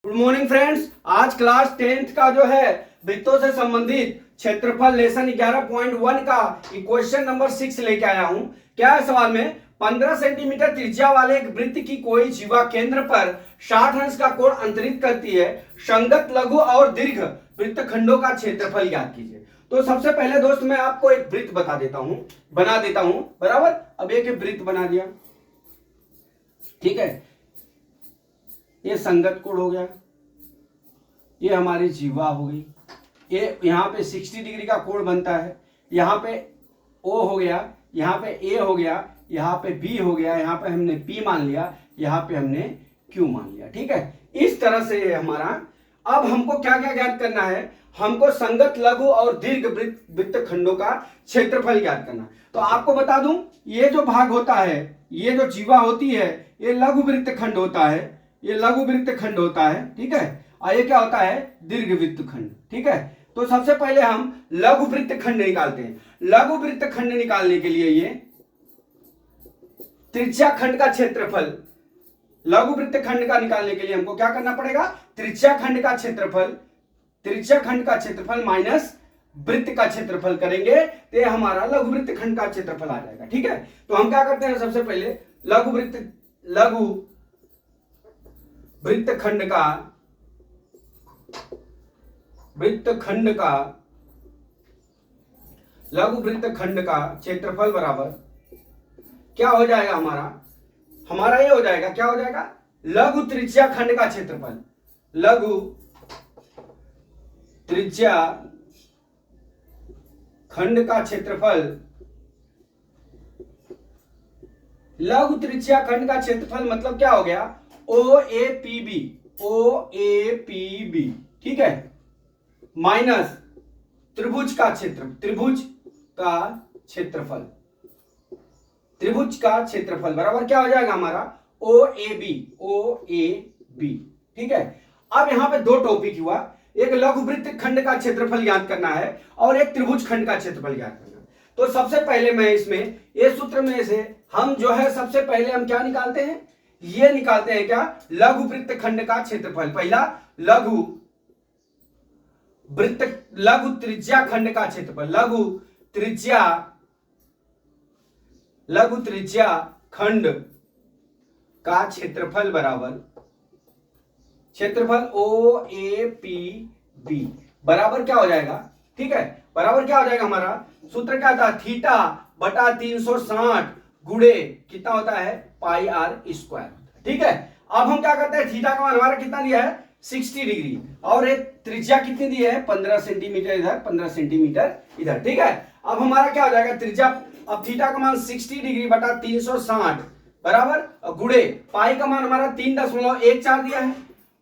Good morning friends. आज class 10th का जो है वृत्तों से संबंधित क्षेत्रफल लेसन 11.1 का इक्वेशन नंबर 6 लेके आया हूं। क्या है सवाल में 15 सेंटीमीटर त्रिज्या वाले एक वृत्त की कोई जीवा केंद्र पर 60 अंश का कोण अंतरित करती है। संगत लघु और दीर्घ वृत्तखंडों का क्षेत्रफल ज्ञात कीजिए। तो सबसे पहले दोस्त मैं आपको एक वृत्त बना देता हूं बराबर। अब एक वृत्त बना दिया, ठीक है। ये संगत कोण हो गया, ये हमारी जीवा हो गई। ये यहाँ पे 60 डिग्री का कोण बनता है। यहाँ पे O हो गया, यहाँ पे A हो गया, यहाँ पे B हो गया, यहाँ पे हमने P मान लिया, यहाँ पे हमने Q मान लिया, ठीक है। इस तरह से ये हमारा। अब हमको क्या क्या ज्ञात करना है, हमको संगत लघु और दीर्घ वृत्तखंडों का क्षेत्रफल ज्ञात करना। तो आपको बता दूं, ये जो भाग होता है, ये जो जीवा होती है, ये लघु वृत्तखंड होता है, ये लघु वृत्तखंड होता है, ठीक है। और ये क्या होता है, दीर्घ वृत्तखंड, ठीक है। तो सबसे पहले हम लघु वृत्तखंड निकालते हैं। लघु वृत्तखंड निकालने के लिए ये त्रिज्या खंड का क्षेत्रफल, लघु वृत्तखंड का निकालने के लिए हमको क्या करना पड़ेगा, त्रिज्या खंड का क्षेत्रफल माइनस वृत्त का क्षेत्रफल करेंगे तो हमारा लघु वृत्तखंड का क्षेत्रफल आ जाएगा, ठीक है। तो हम क्या करते हैं, सबसे पहले लघु वृत्तखंड का क्षेत्रफल बराबर क्या हो जाएगा, हमारा ये हो जाएगा, क्या हो जाएगा, लघु त्रिज्या खंड का क्षेत्रफल। लघु त्रिज्या खंड का क्षेत्रफल, लघु त्रिज्या खंड का क्षेत्रफल मतलब क्या हो गया, OAPB, ठीक है, माइनस त्रिभुज का क्षेत्रफल बराबर क्या हो जाएगा हमारा, OAB, ठीक है। अब यहां पे दो टॉपिक हुआ, एक लघु वृत्तखंड का क्षेत्रफल ज्ञात करना है और एक त्रिभुज खंड का क्षेत्रफल ज्ञात करना है। तो सबसे पहले मैं इसमें ये सूत्र में से हम जो है सबसे पहले हम क्या निकालते हैं, ये निकालते हैं क्या, लघु वृत्तखंड का क्षेत्रफल। पहला लघु त्रिज्या खंड का क्षेत्रफल, लघु त्रिज्या खंड का क्षेत्रफल बराबर क्षेत्रफल OAPB बराबर क्या हो जाएगा, ठीक है, बराबर क्या हो जाएगा, हमारा सूत्र क्या था, थीटा बटा 360 गुणे कितना होता है, पाई आर स्क्वायर, ठीक है। अब हम क्या करते हैं, थीटा का मान हमारा कितना दिया है, 60 डिग्री, और एक त्रिज्या कितनी दी है, 15 सेंटीमीटर इधर, 15 सेंटीमीटर इधर, ठीक है। अब हमारा क्या हो जाएगा, त्रिज्या, अब थीटा का मान 60 डिग्री बटा 360 बराबर गुणे पाई का मान हमारा 3.14 दिया है,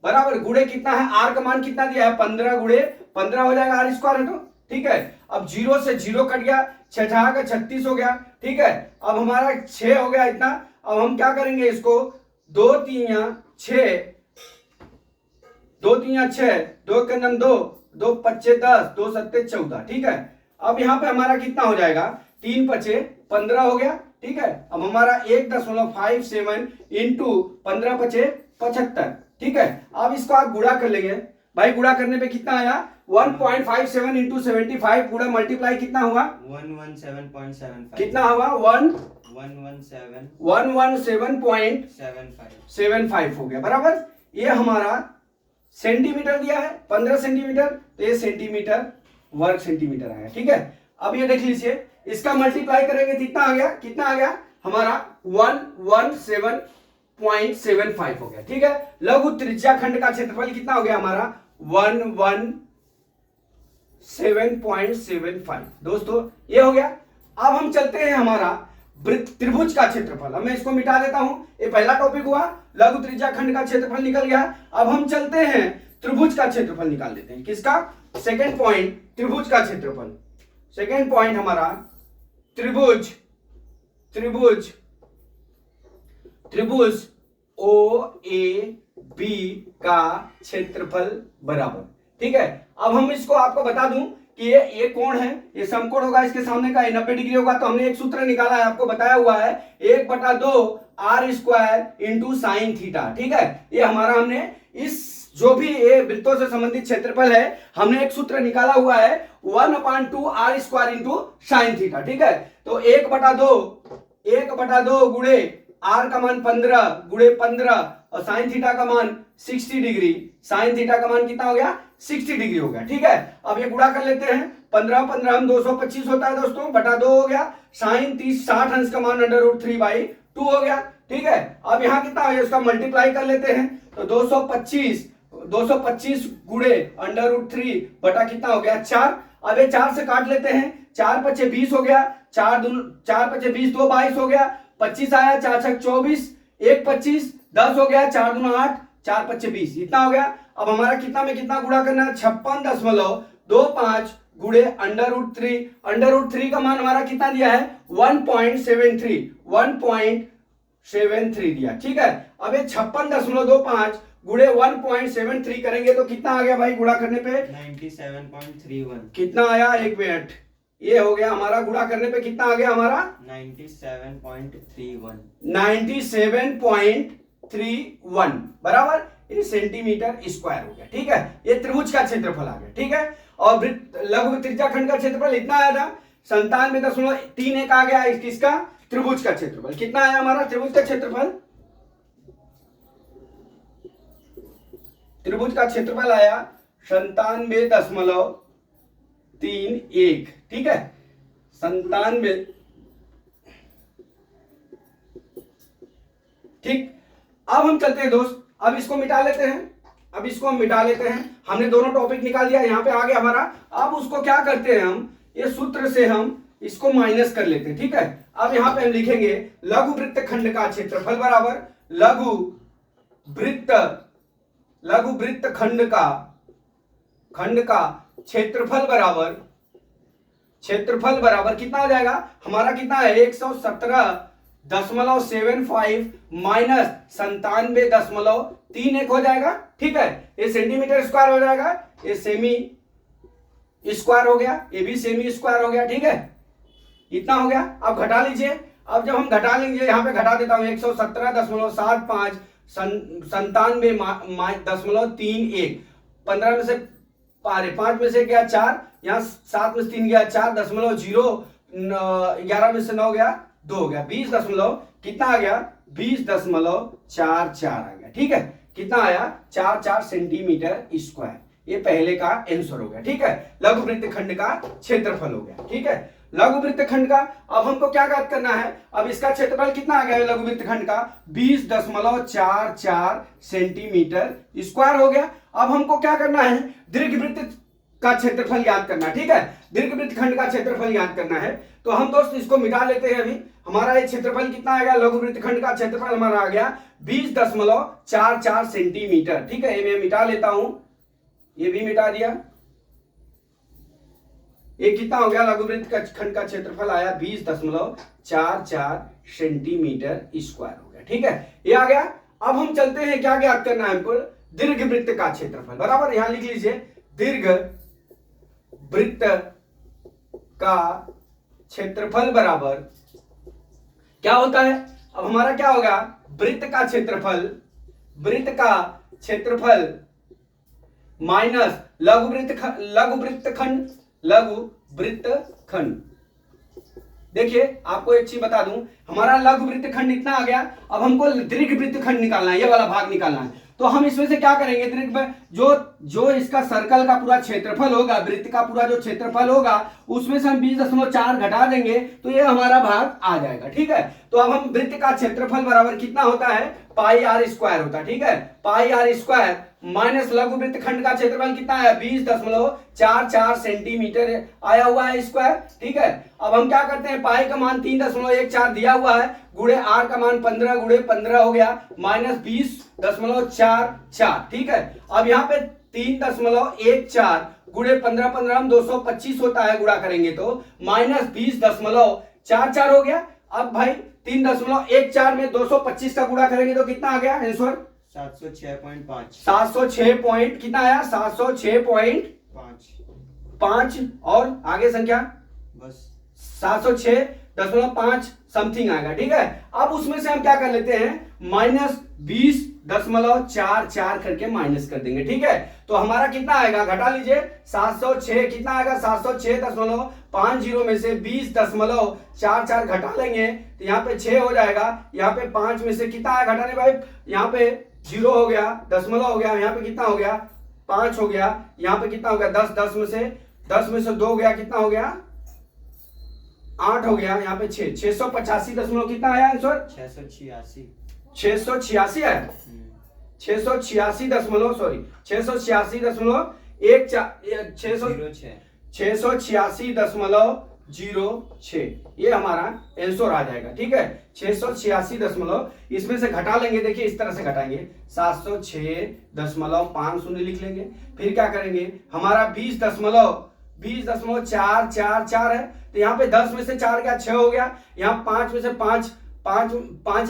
बराबर गुणे कितना है, आर का मान कितना दिया है, 15 गुणे 15 हो जाएगा, आर स्क्वायर है तो, ठीक है। अब 0 से 0 कट गया, 6 का 36 हो गया, ठीक है। अब हमारा 6 हो गया इतना। अब हम क्या करेंगे, इसको 2 3 6, 2 3 6, 2 के 2, 2 5 10, 2 7 14, ठीक है। अब यहाँ पे हमारा कितना हो जाएगा, 3 5 15 हो गया, ठीक है। अब हमारा 1.57 इंटू 15 5 75, ठीक है। अब इसको आप गुणा कर लेंगे भाई, गुणा करने पे कितना आया, 1.57 इंटू 75 पूरा मल्टीप्लाई कितना हुआ, 117.75, कितना हुआ, 117.75 हो गया, बराबर। ये हमारा सेंटीमीटर दिया है, 15 सेंटीमीटर, तो ये सेंटीमीटर वर्ग सेंटीमीटर आया, ठीक है। अब ये देख लीजिए, इसका मल्टीप्लाई करेंगे कितना आ गया हमारा 117.75 हो गया, ठीक है। लघु त्रिज्या खंड का क्षेत्रफल कितना हो गया हमारा, 117.75 दोस्तों, ये हो गया। अब हम चलते हैं हमारा त्रिभुज का क्षेत्रफल। अब मैं इसको मिटा देता हूं, ये पहला टॉपिक हुआ, लघु त्रिज्या खंड का क्षेत्रफल निकल गया। अब हम चलते हैं त्रिभुज का क्षेत्रफल निकाल देते हैं, किसका, सेकेंड पॉइंट, त्रिभुज का क्षेत्रफल। सेकेंड पॉइंट हमारा त्रिभुज OAB का क्षेत्रफल बराबर, ठीक है। अब हम इसको आपको बता दूं कि ये कोण है, ये समकोण होगा, इसके सामने का 90 डिग्री होगा। तो हमने एक सूत्र निकाला है, आपको बताया हुआ है, 1/2 r² इंटू साइन थीटा, ठीक है। ये हमारा हमने इस जो भी ये वृत्तों से संबंधित क्षेत्रफल है, हमने एक सूत्र निकाला हुआ है 1/2 r square into sine theta. ठीक है, तो 1/2 गुणे r का मान 15 गुणे 15 और साइन थीटा का मान 60 डिग्री। साइन थीटा का मान कितना हो गया? 60 डिग्री हो गया। ठीक है, अब ये गुणा कर लेते हैं। 15 15 हम 225 होता है दोस्तों, बटा 2 हो गया। साइन 30 60 अंश का मान √3/2 हो गया। ठीक है, अब यहाँ कितना हो गया, उसका मल्टीप्लाई कर लेते हैं। तो 225 गुणे √3 बटा कितना हो गया? 4। अब ये 4 से काट लेते हैं। 4 पचे 20 हो गया, 4 पचे 20, 2 22 हो गया, 25 आया, 4 छक 24, 1 25, 10 हो गया, 4 दूना 8, 4 पचे 20, इतना हो गया। अब हमारा कितना में कितना गुणा करना है? 56.25 गुणे √3 का मान हमारा कितना दिया है? 1.73 दिया। ठीक है, अब ये 56.25 गुणे 1.73 करेंगे तो कितना आ गया भाई गुणा करने पे? 97.31। कितना आया? एक मिनट, ये हो गया हमारा गुणा करने पे कितना आ गया हमारा? 97.31। 97.31 बराबर ये सेंटीमीटर स्क्वायर हो गया। ठीक है, ये त्रिभुज का क्षेत्रफल आ गया। ठीक है, और लघु त्रिज्याखंड का क्षेत्रफल इतना आया था 97.31 आ गया। किसका? त्रिभुज का क्षेत्रफल कितना आया हमारा? त्रिभुज का क्षेत्रफल आया 97.31। ठीक है, 97। ठीक, अब हम चलते हैं दोस्त, अब इसको मिटा लेते हैं। हमने दोनों टॉपिक निकाल दिया, यहाँ पे आ गया हमारा। अब उसको क्या करते हैं हम, ये सूत्र से हम इसको माइनस कर लेते हैं। ठीक है, अब यहाँ पे हम लिखेंगे लघु वृत्तखंड का क्षेत्रफल बराबर लघु वृत्तखंड का क्षेत्रफल बराबर कितना हो जाएगा हमारा? कितना है? 117.75 माइनस 97.31 हो जाएगा। ठीक है, ये सेंटीमीटर स्क्वायर हो जाएगा, ये सेमी स्क्वायर हो गया, ये भी सेमी स्क्वायर हो गया। ठीक है, इतना हो गया। अब घटा लीजिए। अब जब हम घटा लेंगे, यहाँ पे घटा देता हूं 117.75 97.31, 15 में से 5 में से गया 4, यहाँ 7 में से 3 गया 4.0, 11 में से 9 गया 2 हो गया, 20 दशमलव कितना आ गया? 20.44 आ गया। ठीक है, कितना आया? 44 सेंटीमीटर स्क्वायर। ये पहले का आंसर हो गया। ठीक है, लघु वृत्तखंड का क्षेत्रफल हो गया। ठीक है, लघु वृत्तखंड का अब हमको क्या ज्ञात करना है? अब इसका क्षेत्रफल कितना आ गया लघु वृत्तखंड का? 20.44 सेंटीमीटर स्क्वायर हो गया। अब हमको क्या करना है? दीर्घवृत्त का क्षेत्रफल ज्ञात करना। ठीक है, दीर्घवृत्तखंड का क्षेत्रफल ज्ञात करना है। तो हम दोस्त इसको मिटा लेते हैं। अभी हमारा ये क्षेत्रफल कितना आएगा? लघु वृत्तखंड का क्षेत्रफल हमारा आ गया 20.44 सेंटीमीटर। ठीक है, ये मैं मिटा लेता हूं, ये भी मिटा दिया। ये कितना हो गया? लघु वृत्तखंड का क्षेत्रफल आया 20.44 सेंटीमीटर स्क्वायर हो गया। ठीक है, ये आ गया। अब हम चलते हैं, क्या ज्ञात करना है हमको? दीर्घवृत्त का क्षेत्रफल बराबर, यहां लिख लीजिए दीर्घवृत्त का क्षेत्रफल बराबर क्या होता है? अब हमारा क्या होगा? वृत्त का क्षेत्रफल माइनस लघु वृत्तखंड। देखिए आपको एक चीज बता दूं, हमारा लघु वृत्तखंड इतना आ गया। अब हमको दीर्घ वृत्तखंड निकालना है, ये वाला भाग निकालना है। तो हम इसमें से क्या करेंगे? दीर्घ जो इसका सर्कल का पूरा क्षेत्रफल होगा, वृत्त का पूरा जो क्षेत्रफल होगा, उसमें से हम 20.4 घटा देंगे तो ये हमारा भाग आ जाएगा। ठीक है, तो अब हम वृत्त का क्षेत्रफल बराबर कितना होता है? पाई आर स्क्वायर होता है। ठीक है, पाई आर स्क्वायर माइनस लघु वृत्तखंड का क्षेत्रफल कितना है? 20.44 सेंटीमीटर आया हुआ है स्क्वायर। ठीक है, अब हम क्या करते हैं? पाई का मान 3.14 दिया हुआ है, गुणे आर का मान 15 गुणे 15 हो गया, माइनस 20.44। ठीक है, अब यहाँ पे 3.14 गुणे 15 15 हम 225 होता है, गुणा करेंगे तो माइनस 20.44 हो गया। अब भाई 3.14 में 225 का गुणा करेंगे तो कितना आ गया आंसर? 706.5। 706 पॉइंट कितना आया? 706.5 और आगे संख्या बस 706.5 समथिंग आएगा। ठीक है, अब उसमें से हम क्या कर लेते हैं? माइनस 20 0.44 करके माइनस कर देंगे। ठीक है, तो हमारा कितना आएगा, घटा लीजिए 706, कितना आएगा 706.50 में से 20.44 घटा लेंगे तो यहाँ पे 6 हो जाएगा, यहाँ पे 5 में से कितना आया घटाने भाई, यहाँ पे 0 हो गया, दशमलव हो गया, यहाँ पे कितना हो गया 5 हो गया, यहाँ पे कितना हो गया 10 में से 2 गया, कितना हो गया 8 हो गया, यहाँ पे 6, 685 दशमलव कितना आया आंसर, 686 है, 686 दशमलव, सॉरी 686.06 ये हमारा आंसर आ जाएगा। ठीक है, 686 इसमें से घटा लेंगे, देखिए इस तरह से घटाएंगे 706.50 लिख लेंगे, फिर क्या करेंगे, हमारा 20.444 है, तो यहाँ पे 10 में से 4 गया 6 हो गया, यहाँ 5 में से 5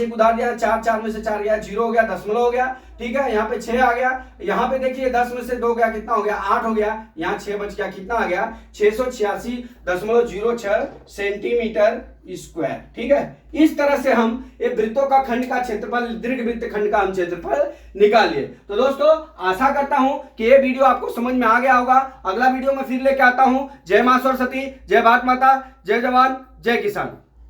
एक उधार दिया, 4 में से 4 गया 0 हो गया, दशमलव हो गया। ठीक है, यहाँ पे 6 आ गया, यहाँ पे देखिए 10 में से 2 गया, कितना हो गया 8 हो गया, यहाँ 6 बच गया, कितना आ गया 686.06 सेंटीमीटर स्क्वायर। ठीक है, इस तरह से हम ये वृत्तों का खंड का क्षेत्रफल, दीर्घ वृत्त खंड का हम क्षेत्रफल निकालिए। तो दोस्तों आशा करता हूं कि ये वीडियो आपको समझ में आ गया होगा। अगला वीडियो में फिर लेके आता हूं। जय मां सरस्वती, जय भारत माता, जय जवान, जय किसान।